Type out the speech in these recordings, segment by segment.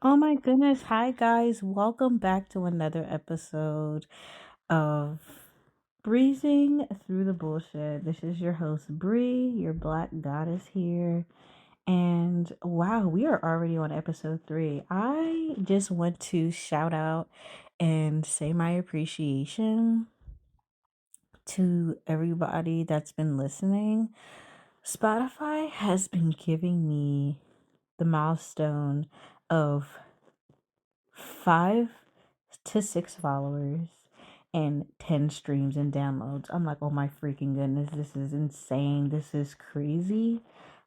Oh my goodness. Hi, guys. Welcome back to another episode of Breezing Through the Bullshit. This is your host, Bree, your black goddess here. And wow, we are already on episode 3. I just want to shout out and say my appreciation to everybody that's been listening. Spotify has been giving me the milestone of 5 to 6 followers and 10 streams and downloads. I'm like, oh my freaking goodness, this is insane. This is crazy.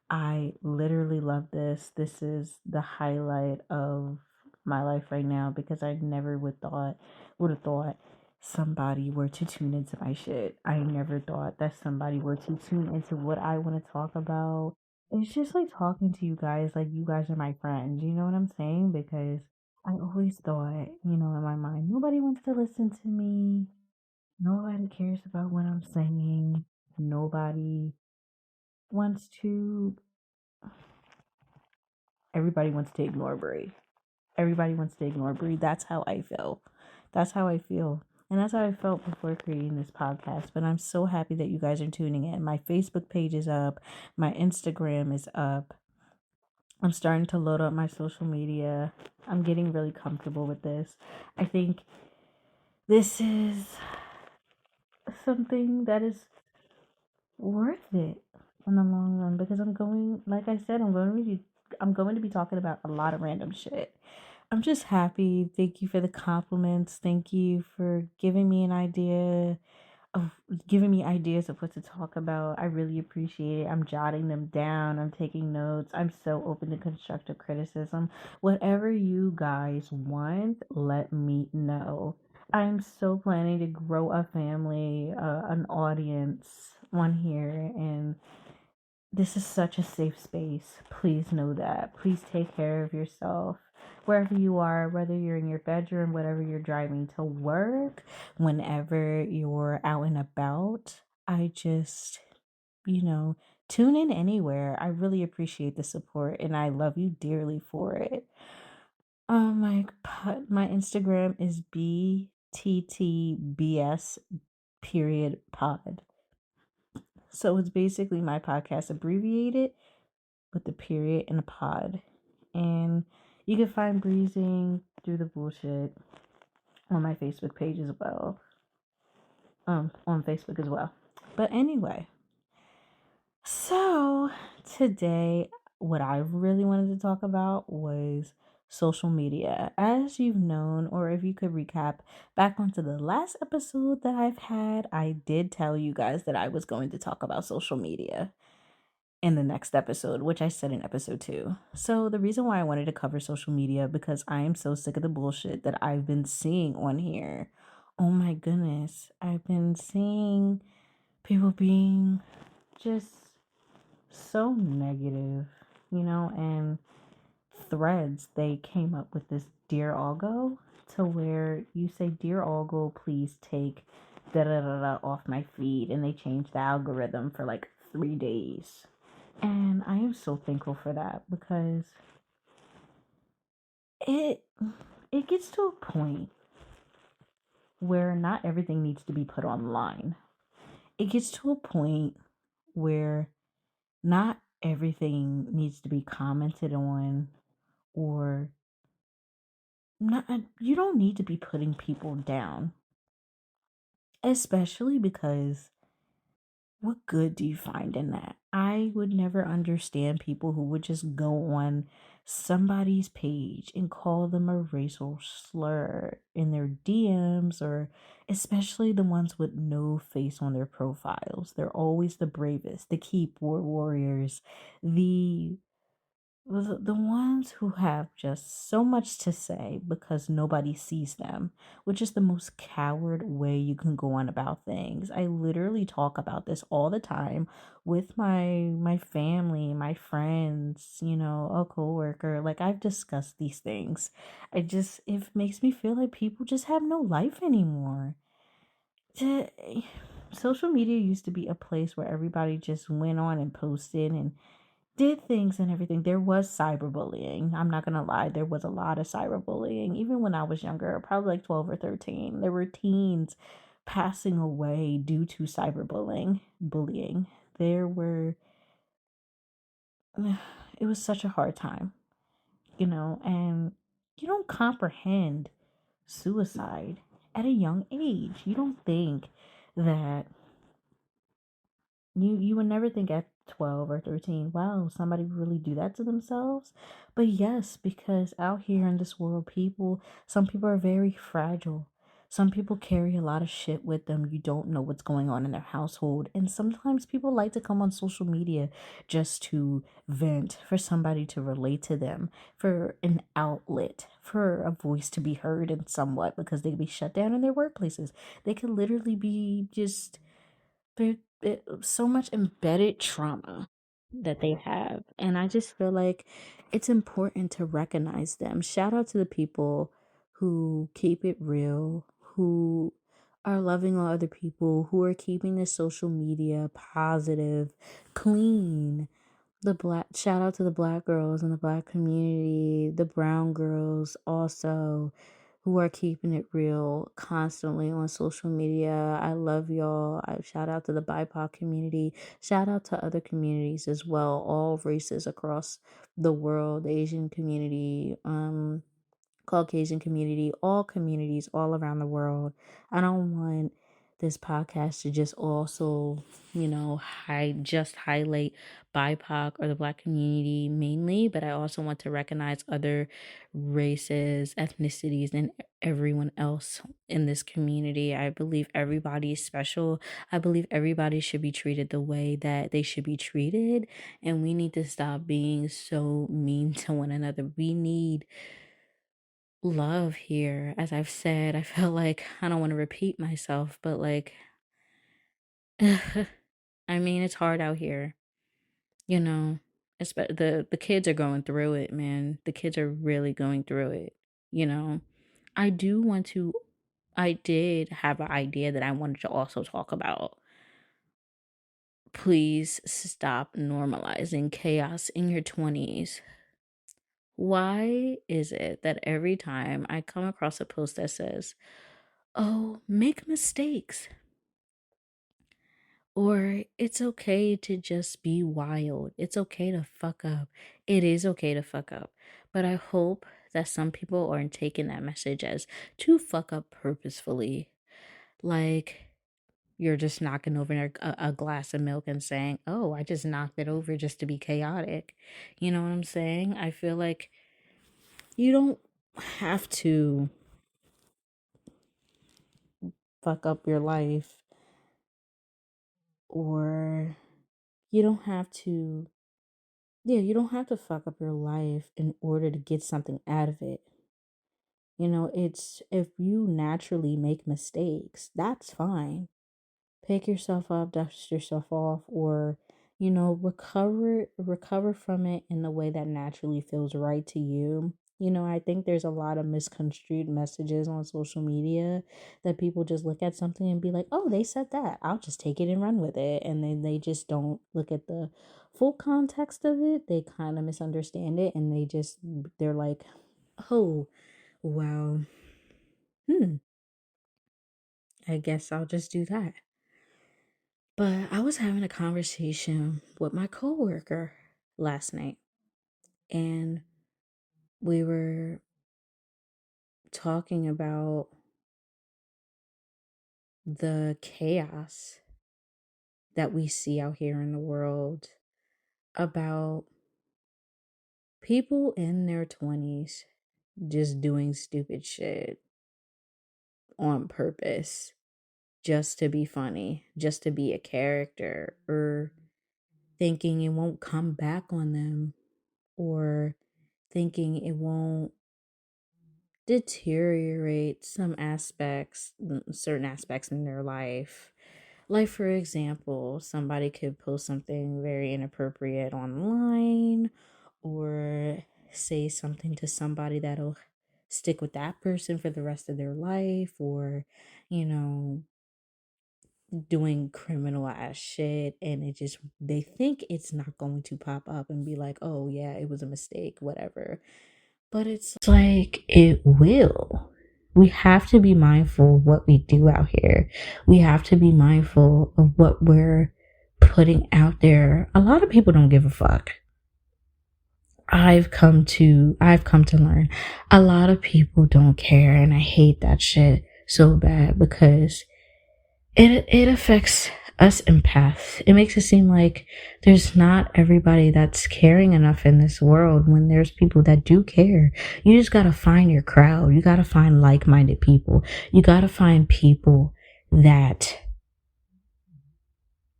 I literally love this. This is the highlight of my life right now because I never would have thought somebody were to tune into my shit. I never thought that somebody were to tune into what I want to talk about. It's just like talking to you guys, like you guys are my friends. You know what I'm saying? Because I always thought, in my mind, nobody wants to listen to me. Nobody cares about what I'm saying. Nobody wants to Everybody wants to ignore Brie. Everybody wants to ignore Brie. That's how I feel. That's how I feel. And that's how I felt before creating this podcast. But I'm so happy that you guys are tuning in. My Facebook page is up. My Instagram is up. I'm starting to load up my social media. I'm getting really comfortable with this. I think this is something that is worth it in the long run because like I said, I'm going to be talking about a lot of random shit. I'm just happy. Thank you for the compliments. Thank you for of giving me ideas of what to talk about. I really appreciate it. I'm jotting them down. I'm taking notes. I'm so open to constructive criticism. Whatever you guys want, let me know. I'm so planning to grow a family, an audience on here, and this is such a safe space. Please know that. Please take care of yourself wherever you are, whether you're in your bedroom, whatever you're driving to work, whenever you're out and about. I just, you know, tune in anywhere. I really appreciate the support and I love you dearly for it. My Instagram is bttbs period pod. So it's basically my podcast abbreviated with the period and a pod. And you can find Breezing Through the Bullshit on my Facebook page as well. On Facebook as well. But anyway, so today, what I really wanted to talk about was social media. As you've known, or if you could recap back onto the last episode that I've had, I did tell you guys that I was going to talk about social media in the next episode, which I said in episode 2. So the reason why I wanted to cover social media because I am so sick of the bullshit that I've been seeing on here. Oh my goodness. I've been seeing people being just so negative, and threads they came up with this Dear Algo to where you say, Dear Algo, please take da da da da off my feed, and they changed the algorithm for like 3 days. And I am so thankful for that because it it gets to a point where not everything needs to be put online. It gets to a point where not everything needs to be commented on or not you don't need to be putting people down, especially because what good do you find in that? I would never understand people who would just go on somebody's page and call them a racial slur in their DMs, or especially the ones with no face on their profiles. They're always the bravest, the keyboard warriors, the the ones who have just so much to say because nobody sees them, which is the most coward way you can go on about things. I literally talk about this all the time with my family, my friends, a coworker. Like I've discussed these things. It makes me feel like people just have no life anymore. To, social media used to be a place where everybody just went on and posted and did things and everything. There was cyberbullying. I'm not gonna lie, there was a lot of cyberbullying. Even when I was younger, probably like 12 or 13, there were teens passing away due to bullying. There were it was such a hard time, and you don't comprehend suicide at a young age. You don't think that you would never think at 12 or 13, wow, somebody would really do that to themselves. But yes, because out here in this world, some people are very fragile. Some people carry a lot of shit with them. You don't know what's going on in their household. And sometimes people like to come on social media just to vent, for somebody to relate to them, for an outlet, for a voice to be heard in somewhat, because they can be shut down in their workplaces. They could literally be just there, so much embedded trauma that they have. And I just feel like it's important to recognize them. Shout out to the people who keep it real, who are loving on other people, who are keeping the social media positive, clean. The black Shout out to the black girls in the black community, the brown girls also, who are keeping it real constantly on social media. I love y'all. I shout out to the BIPOC community. Shout out to other communities as well, all races across the world, the Asian community, Caucasian community, all communities all around the world. I don't want this podcast to just also, just highlight BIPOC or the Black community mainly, but I also want to recognize other races, ethnicities, and everyone else in this community. I believe everybody is special. I believe everybody should be treated the way that they should be treated, and we need to stop being so mean to one another. We need love here. As I've said, I feel like I don't want to repeat myself, but like, I mean, it's hard out here, you know. The kids are going through it, man. The kids are really going through it, you know. I do want to. I did have an idea that I wanted to also talk about. Please stop normalizing chaos in your 20s. Why is it that every time I come across a post that says, oh, make mistakes, or it's okay to just be wild, it's okay to fuck up, it is okay to fuck up. But I hope that some people aren't taking that message as to fuck up purposefully. Like, you're just knocking over a glass of milk and saying, oh, I just knocked it over just to be chaotic. You know what I'm saying? I feel like you don't have to fuck up your life, or you don't have to, yeah, you don't have to fuck up your life in order to get something out of it. It's, if you naturally make mistakes, that's fine. Pick yourself up, dust yourself off, or recover from it in the way that naturally feels right to you. I think there's a lot of misconstrued messages on social media that people just look at something and be like, oh, they said that, I'll just take it and run with it, and then they just don't look at the full context of it. They kind of misunderstand it, and they're like, oh, well, hmm, I guess I'll just do that. But I was having a conversation with my coworker last night, and we were talking about the chaos that we see out here in the world, about people in their 20s just doing stupid shit on purpose, just to be funny, just to be a character, or thinking it won't come back on them, or thinking it won't deteriorate certain aspects in their life. Like, for example, somebody could post something very inappropriate online, or say something to somebody that'll stick with that person for the rest of their life, or, you know, doing criminal ass shit, and they think it's not going to pop up and be like, oh yeah, it was a mistake, whatever. But it's like it will. We have to be mindful of what we do out here. We have to be mindful of what we're putting out there. A lot of people don't give a fuck. I've come to learn a lot of people don't care, and I hate that shit so bad because it affects us empaths. It makes it seem like there's not everybody that's caring enough in this world when there's people that do care. You just gotta find your crowd. You gotta find like-minded people. You gotta find people that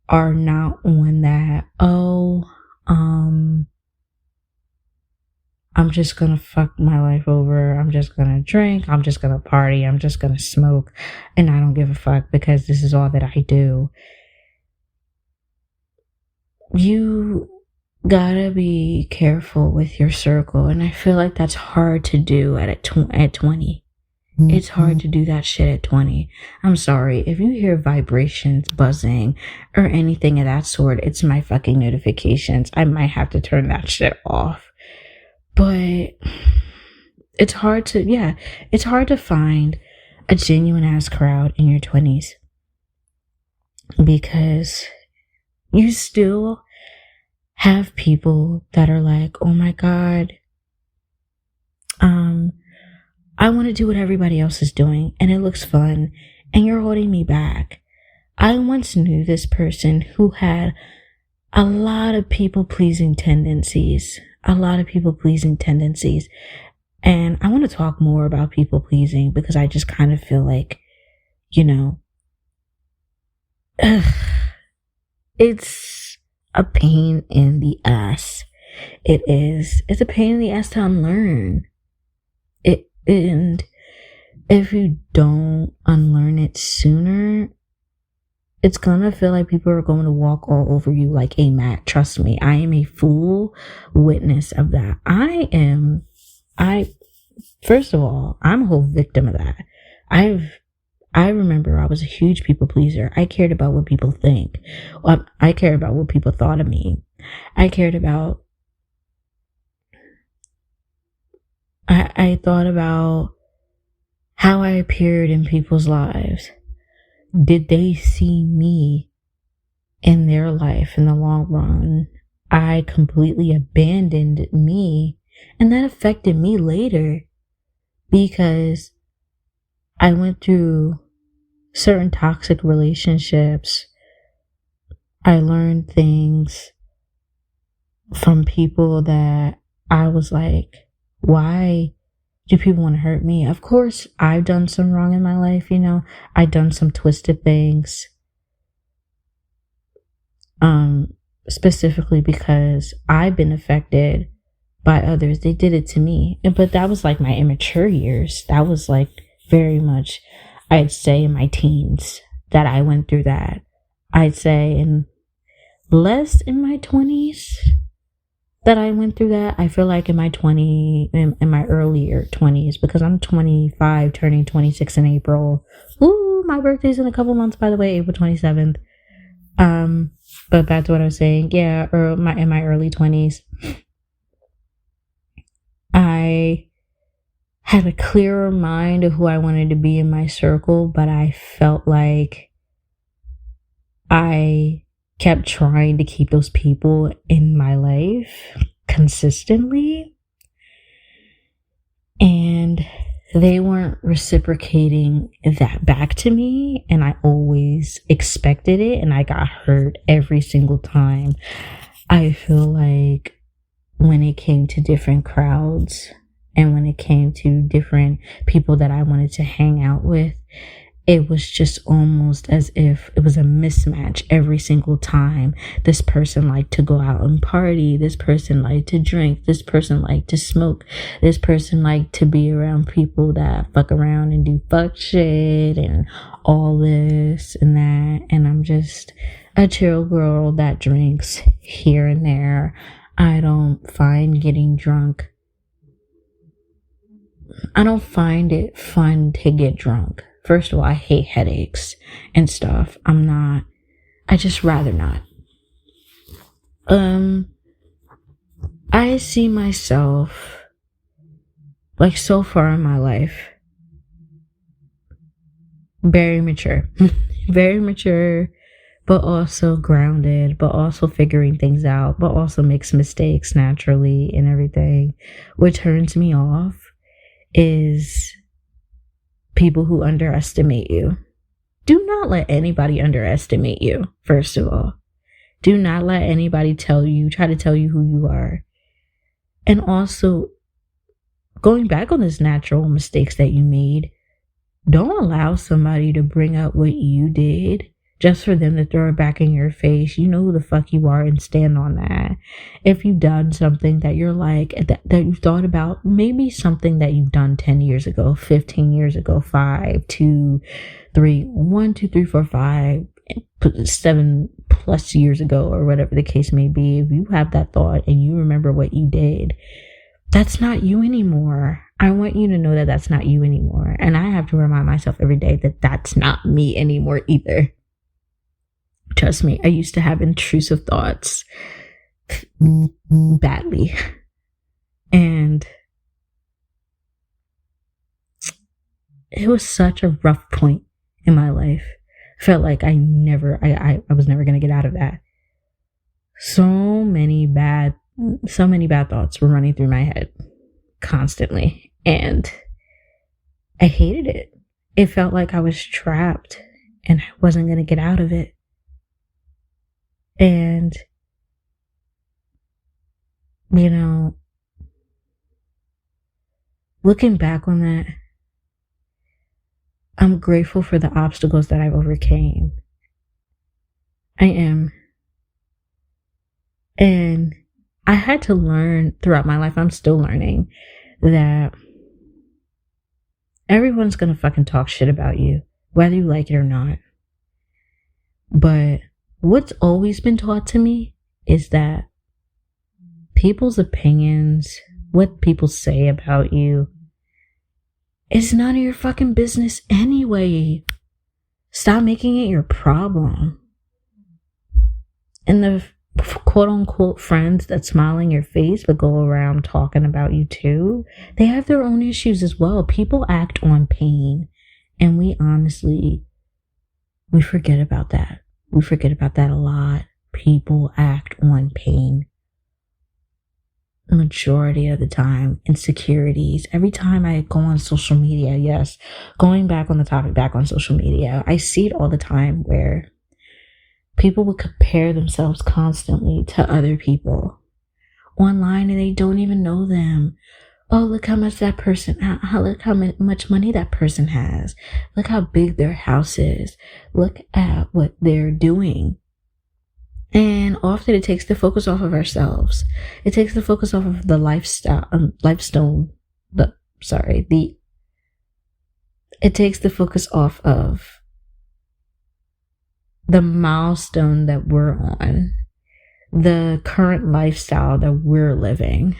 are not on that, I'm just gonna fuck my life over. I'm just gonna drink. I'm just gonna party. I'm just gonna smoke. And I don't give a fuck because this is all that I do. You gotta be careful with your circle. And I feel like that's hard to do at 20. It's hard to do that shit at 20. I'm sorry. If you hear vibrations, buzzing, or anything of that sort, it's my fucking notifications. I might have to turn that shit off. But it's hard to find a genuine ass crowd in your 20s because you still have people that are like, oh my God, I want to do what everybody else is doing and it looks fun and you're holding me back. I once knew this person who had a lot of people-pleasing tendencies. And I want to talk more about people-pleasing because I just kind of feel like, it's a pain in the ass. It is. It's a pain in the ass to unlearn. And if you don't unlearn it sooner, it's gonna feel like people are going to walk all over you like a mat. Trust me, I am a full witness of that. First of all, I'm a whole victim of that. I remember I was a huge people pleaser. I cared about what people think. I cared about what people thought of me. I thought about how I appeared in people's lives. Did they see me in their life in the long run? I completely abandoned me, and that affected me later because I went through certain toxic relationships. I learned things from people that I was like, why do people want to hurt me? Of course, I've done some wrong in my life, I've done some twisted things. Specifically because I've been affected by others. They did it to me. But that was like my immature years. That was like very much, I'd say, in my teens that I went through that. I'd say in less in my 20s that I went through that. I feel like in my earlier 20s, because I'm 25, turning 26 in April. Ooh, my birthday's in a couple months, by the way, April 27th. But back to what I was saying. Yeah, in my early 20s, I had a clearer mind of who I wanted to be in my circle, but I felt like I kept trying to keep those people in my life consistently, and they weren't reciprocating that back to me, and I always expected it, and I got hurt every single time. I feel like when it came to different crowds and when it came to different people that I wanted to hang out with, it was just almost as if it was a mismatch every single time. This person liked to go out and party. This person liked to drink. This person liked to smoke. This person liked to be around people that fuck around and do fuck shit and all this and that. And I'm just a chill girl that drinks here and there. I don't find getting drunk. I don't find it fun to get drunk. First of all, I hate headaches and stuff. I just rather not. I see myself, like, so far in my life, very mature. Very mature, but also grounded, but also figuring things out, but also makes mistakes naturally and everything. What turns me off is people who underestimate you. Do not let anybody underestimate you, first of all. Do not let anybody try to tell you who you are. And also, going back on this natural mistakes that you made, don't allow somebody to bring up what you did just for them to throw it back in your face. You know who the fuck you are and stand on that. If you've done something that you're like, that you've thought about, maybe something that you've done 10 years ago, 15 years ago, 5, 2, 3, 1, 2, 3, 4, 5, 7 plus years ago, or whatever the case may be, if you have that thought and you remember what you did, that's not you anymore. I want you to know that that's not you anymore. And I have to remind myself every day that that's not me anymore either. Trust me, I used to have intrusive thoughts badly. And it was such a rough point in my life. Felt like I was never going to get out of that. So many bad thoughts were running through my head constantly. And I hated it. It felt like I was trapped and I wasn't going to get out of it. And, you know, looking back on that, I'm grateful for the obstacles that I've overcame. I am. And I had to learn throughout my life, I'm still learning, that everyone's gonna fucking talk shit about you, whether you like it or not. But what's always been taught to me is that people's opinions, what people say about you, is none of your fucking business anyway. Stop making it your problem. And the quote unquote friends that smile in your face but go around talking about you too, they have their own issues as well. People act on pain, and we forget about that. We forget about that a lot. People act on pain. The majority of the time, insecurities. Every time I go on social media, yes, going back on the topic, back on social media, I see it all the time where people will compare themselves constantly to other people online and they don't even know them. Oh, look how much that person, look how much money that person has. Look how big their house is. Look at what they're doing. And often it takes the focus off of ourselves. It takes the focus off of the it takes the focus off of the milestone that we're on, the current lifestyle that we're living.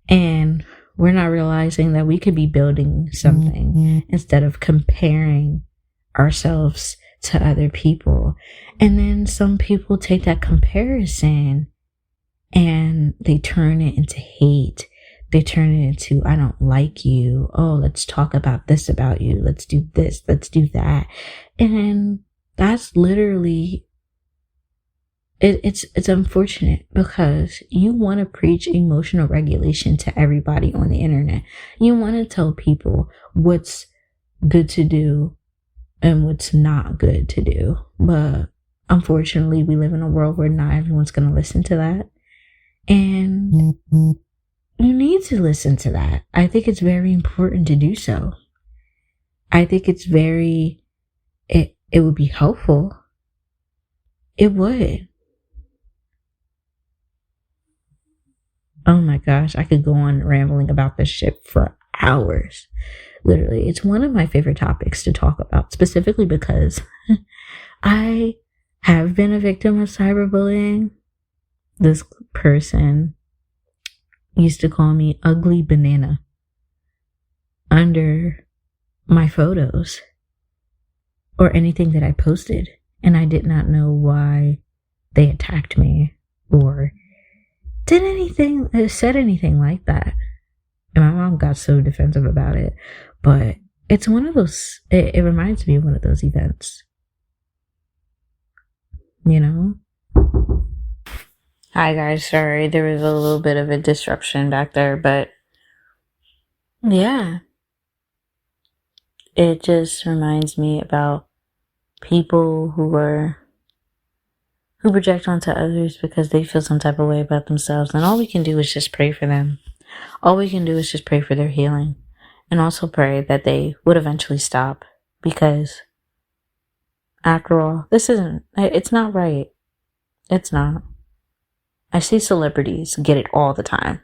And we're not realizing that we could be building something instead of comparing ourselves to other people. And then some people take that comparison and they turn it into hate. They turn it into, I don't like you. Oh, let's talk about this about you. Let's do this. Let's do that. And that's literally, it's unfortunate because you want to preach emotional regulation to everybody on the internet. You want to tell people what's good to do and what's not good to do. But unfortunately, we live in a world where not everyone's going to listen to that. And you need to listen to that. I think it's very important to do so. I think it's it would be helpful. It would. Oh my gosh, I could go on rambling about this shit for hours. Literally, it's one of my favorite topics to talk about, specifically because I have been a victim of cyberbullying. This person used to call me ugly banana under my photos or anything that I posted, and I did not know why they attacked me or did anything, said anything like that. And my mom got so defensive about it. But it's one of those, it reminds me of one of those events. You know? Hi guys, sorry, there was a little bit of a disruption back there, but yeah. It just reminds me about people who project onto others because they feel some type of way about themselves. And all we can do is just pray for them. All we can do is just pray for their healing. And also pray that they would eventually stop. Because, after all, it's not right. It's not. I see celebrities get it all the time.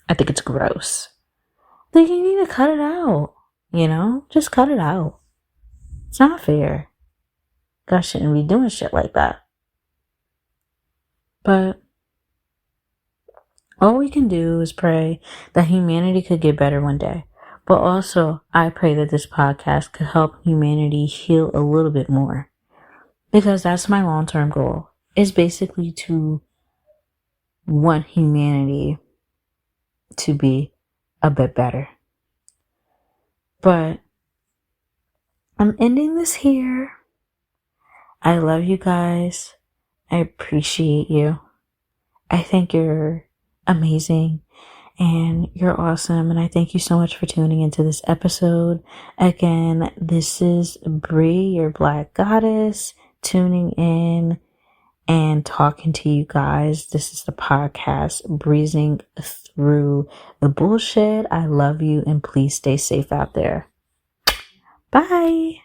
I think it's gross. Like, you need to cut it out. You know? Just cut it out. It's not fair. God shouldn't be doing shit like that. But all we can do is pray that humanity could get better one day. But also, I pray that this podcast could help humanity heal a little bit more. Because that's my long-term goal. Is basically to want humanity to be a bit better. But I'm ending this here. I love you guys. I appreciate you. I think you're amazing and you're awesome. And I thank you so much for tuning into this episode. Again, this is Bree, your Black Goddess, tuning in and talking to you guys. This is the podcast, Breezing Through the Bullshit. I love you and please stay safe out there. Bye.